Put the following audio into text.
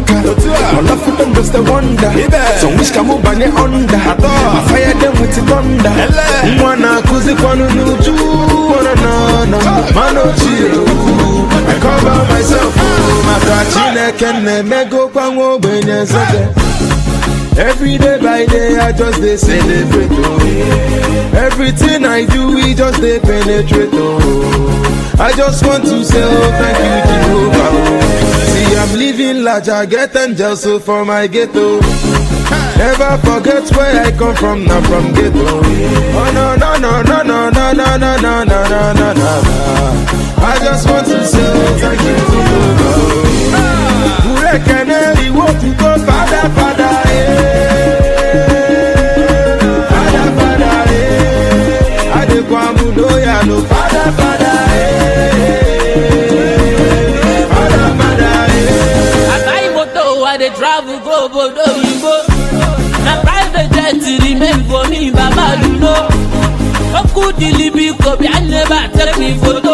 banker. My love for them just a wonder. So wish can move on under. I fire them with the thunder. Mwana kuzi kwanu nuju. No, mano chill. I cover myself. My kachine kenne mego kwango benye soke. Every day by day I just dey celebrate. Everything I do we just dey penetrate. I just want to say thank you Jehovah. See I'm living large, I get angels so for my ghetto. Never forget where I come from, not from ghetto. Oh no no no no no no no no no no no no no. I just want to say thank you Jehovah. Ure keneli wo tu go Father Father Father Father Ade kwa mudo ya no Father Father Father Father I moto I dey travel go bodo yimbo. Na private jet remain for me, Baba, you know. Oku dilibi ko bi I never take me photo.